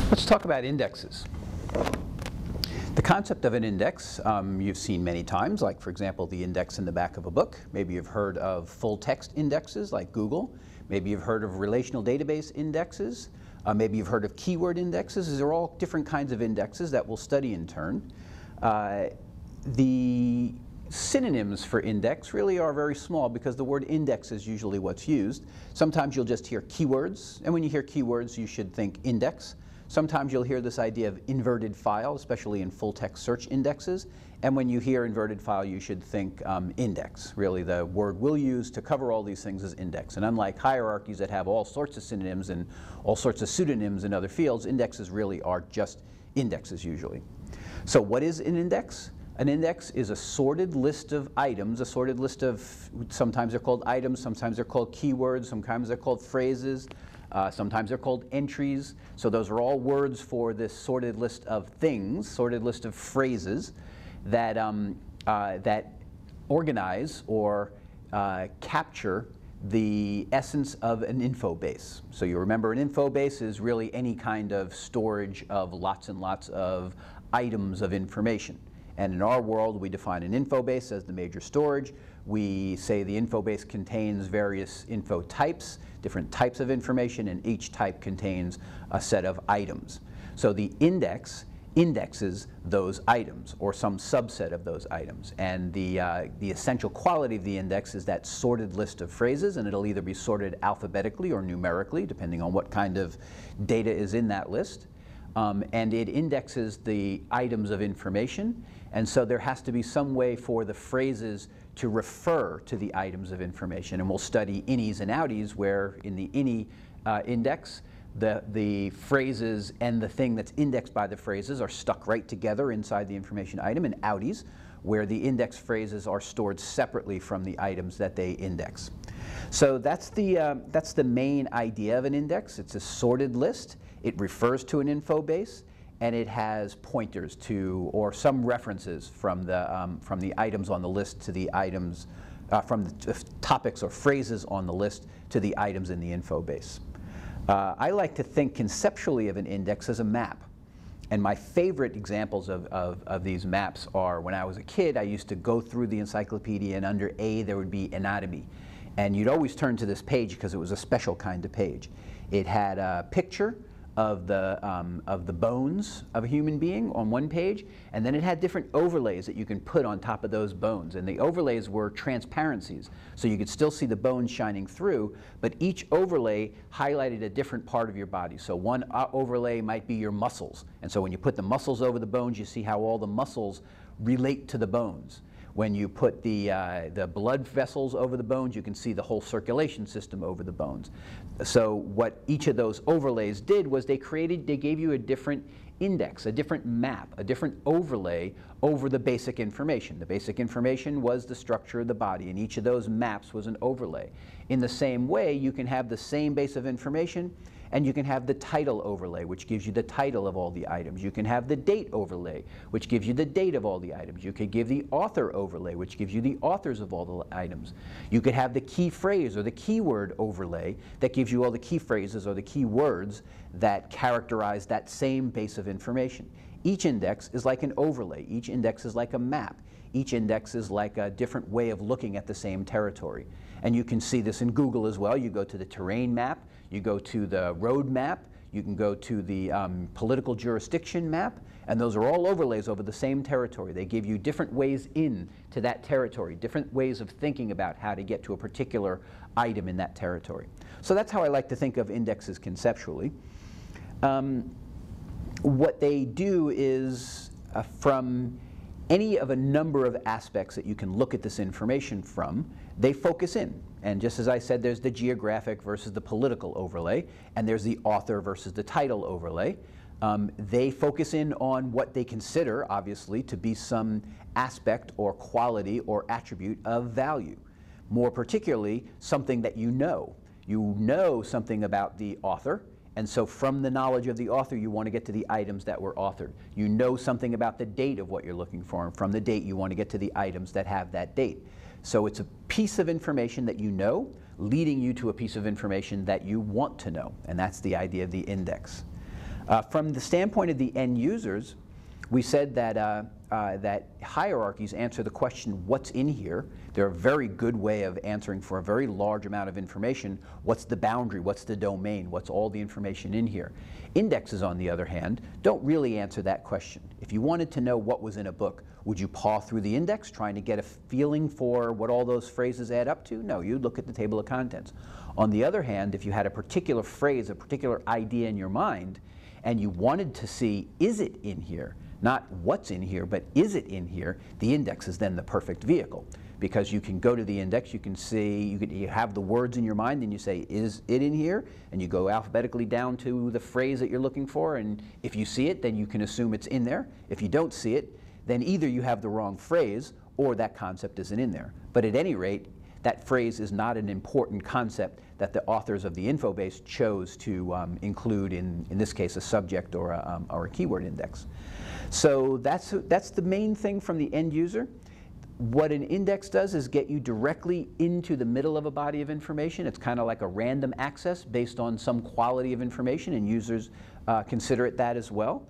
Let's talk about indexes. The concept of an index you've seen many times, like for example the index in the back of a book. Maybe you've heard of full text indexes like Google. Maybe you've heard of relational database indexes. Maybe you've heard of keyword indexes. These are all different kinds of indexes that we'll study in turn. The synonyms for index really are very small because the word index is usually what's used. Sometimes you'll just hear keywords, and when you hear keywords you should think index. Sometimes you'll hear this idea of inverted file, especially in full text search indexes, and when you hear inverted file you should think index. Really the word we'll use to cover all these things is index, and unlike hierarchies that have all sorts of synonyms and all sorts of pseudonyms in other fields, indexes really are just indexes usually. So what is an index? An index is a sorted list of items, a sorted list of, sometimes they're called items, sometimes they're called keywords, sometimes they're called phrases, sometimes they're called entries. So those are all words for this sorted list of things, sorted list of phrases that, that organize or capture the essence of an info base. So you remember an info base is really any kind of storage of lots and lots of items of information. And in our world, we define an info base as the major storage. We say the info base contains various info types, different types of information, and each type contains a set of items. So the index indexes those items, or some subset of those items. And the essential quality of the index is that sorted list of phrases, and it'll either be sorted alphabetically or numerically, depending on what kind of data is in that list. And it indexes the items of information, and so there has to be some way for the phrases to refer to the items of information. And we'll study innies and outies, where in the inni index, the phrases and the thing that's indexed by the phrases are stuck right together inside the information item, and outies, where the index phrases are stored separately from the items that they index. So that's the main idea of an index. It's a sorted list. It refers to an info base, and it has pointers to, or some references from the items on the list to the items, from the topics or phrases on the list to the items in the info base. I like to think conceptually of an index as a map. And my favorite examples of these maps are, when I was a kid, I used to go through the encyclopedia, and under A there would be anatomy. And you'd always turn to this page because it was a special kind of page. It had a picture of the bones of a human being on one page, and then it had different overlays that you can put on top of those bones. And the overlays were transparencies, so you could still see the bones shining through, but each overlay highlighted a different part of your body. So one overlay might be your muscles, and so when you put the muscles over the bones, you see how all the muscles relate to the bones. When you put the blood vessels over the bones, you can see the whole circulation system over the bones. So what each of those overlays did was they gave you a different index, a different map, a different overlay over the basic information. The basic information was the structure of the body, and each of those maps was an overlay. In the same way, you can have the same base of information, and you can have the title overlay, which gives you the title of all the items. You can have the date overlay, which gives you the date of all the items. You could give the author overlay, which gives you the authors of all the items. You could have the key phrase or the keyword overlay that gives you all the key phrases or the key words that characterize that same base of information. Each index is like an overlay. Each index is like a map. Each index is like a different way of looking at the same territory. And you can see this in Google as well. You go to the terrain map, you go to the road map, you can go to the political jurisdiction map, and those are all overlays over the same territory. They give you different ways in to that territory, different ways of thinking about how to get to a particular item in that territory. So that's how I like to think of indexes conceptually. What they do is, from any of a number of aspects that you can look at this information from, they focus in. And just as I said, there's the geographic versus the political overlay, and there's the author versus the title overlay. They focus in on what they consider, obviously, to be some aspect or quality or attribute of value. More particularly, something that you know. You know something about the author, and so from the knowledge of the author, you want to get to the items that were authored. You know something about the date of what you're looking for, and from the date, you want to get to the items that have that date. So it's a piece of information that you know, leading you to a piece of information that you want to know, and that's the idea of the index. From the standpoint of the end users, we said that, that hierarchies answer the question, what's in here? They're a very good way of answering for a very large amount of information. What's the boundary? What's the domain? What's all the information in here? Indexes, on the other hand, don't really answer that question. If you wanted to know what was in a book, would you paw through the index trying to get a feeling for what all those phrases add up to? No, you'd look at the table of contents. On the other hand, if you had a particular phrase, a particular idea in your mind, and you wanted to see, is it in here? Not what's in here, but is it in here? The index is then the perfect vehicle, because you can go to the index, you can see, you have the words in your mind, and you say, is it in here? And you go alphabetically down to the phrase that you're looking for, and if you see it, then you can assume it's in there. If you don't see it, then either you have the wrong phrase or that concept isn't in there. But at any rate, that phrase is not an important concept that the authors of the infobase chose to include in this case, a subject or a keyword index. So that's the main thing from the end user. What an index does is get you directly into the middle of a body of information. It's kind of like a random access based on some quality of information, and users consider it that as well.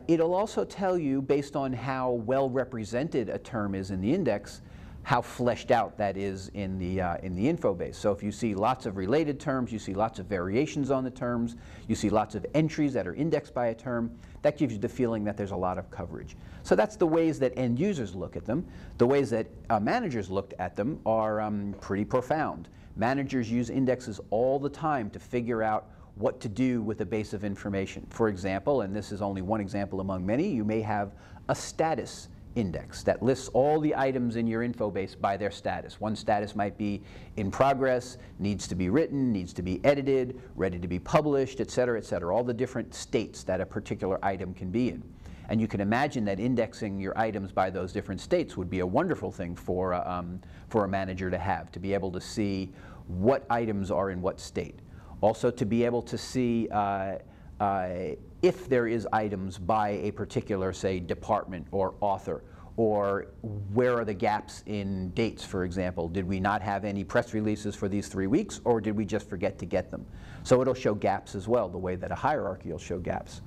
It'll also tell you, based on how well represented a term is in the index, how fleshed out that is in the info base. So if you see lots of related terms, you see lots of variations on the terms, you see lots of entries that are indexed by a term, that gives you the feeling that there's a lot of coverage. So that's the ways that end users look at them. The ways that managers looked at them are pretty profound. Managers use indexes all the time to figure out what to do with a base of information. For example, and this is only one example among many, you may have a status index that lists all the items in your info base by their status. One status might be in progress, needs to be written, needs to be edited, ready to be published, et cetera, all the different states that a particular item can be in. And you can imagine that indexing your items by those different states would be a wonderful thing for a manager to be able to see what items are in what state. Also to be able to see if there is items by a particular, say, department or author, or where are the gaps in dates, for example. Did we not have any press releases for these 3 weeks, or did we just forget to get them? So it'll show gaps as well, the way that a hierarchy will show gaps.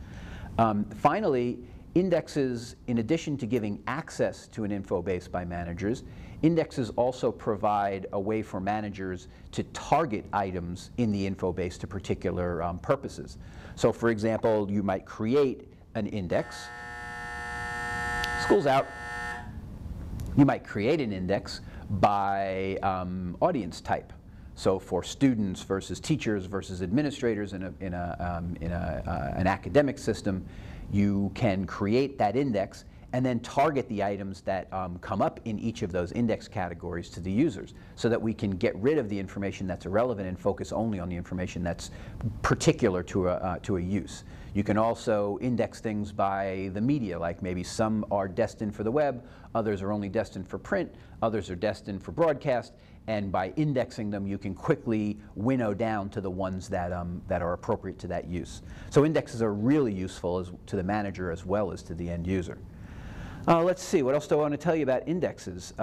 Finally, indexes, in addition to giving access to an info base by managers, indexes also provide a way for managers to target items in the info base to particular purposes. So for example, you might create an index. School's out. You might create an index by audience type. So for students versus teachers versus administrators in an academic system, you can create that index and then target the items that come up in each of those index categories to the users, so that we can get rid of the information that's irrelevant and focus only on the information that's particular to a use. You can also index things by the media, like maybe some are destined for the web, others are only destined for print, others are destined for broadcast, and by indexing them you can quickly winnow down to the ones that are appropriate to that use. So indexes are really useful to the manager as well as to the end user. Let's see, what else do I want to tell you about indexes?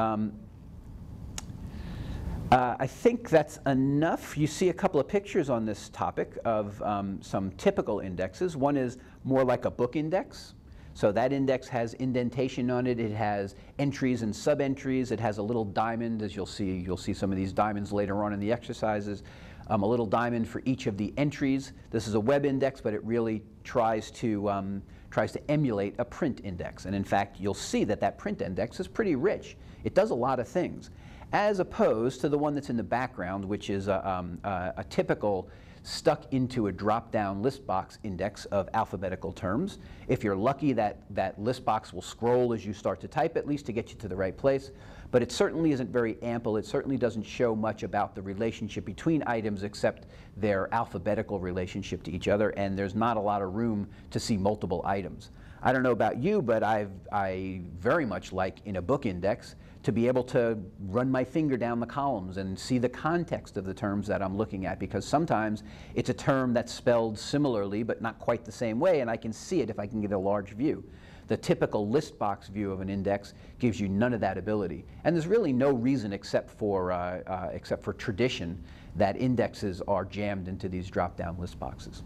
I think that's enough. You see a couple of pictures on this topic of some typical indexes. One is more like a book index. So that index has indentation on it. It has entries and sub-entries. It has a little diamond, as you'll see some of these diamonds later on in the exercises. A little diamond for each of the entries. This is a web index, but it really tries to emulate a print index. And in fact, you'll see that that print index is pretty rich. It does a lot of things, as opposed to the one that's in the background, which is a typical stuck into a drop-down list box index of alphabetical terms. If you're lucky, that list box will scroll as you start to type, at least to get you to the right place. But it certainly isn't very ample. It certainly doesn't show much about the relationship between items except their alphabetical relationship to each other, and there's not a lot of room to see multiple items. I don't know about you, but I very much like, in a book index, to be able to run my finger down the columns and see the context of the terms that I'm looking at, because sometimes it's a term that's spelled similarly but not quite the same way, and I can see it if I can get a large view. The typical list box view of an index gives you none of that ability. And there's really no reason except for tradition that indexes are jammed into these drop-down list boxes.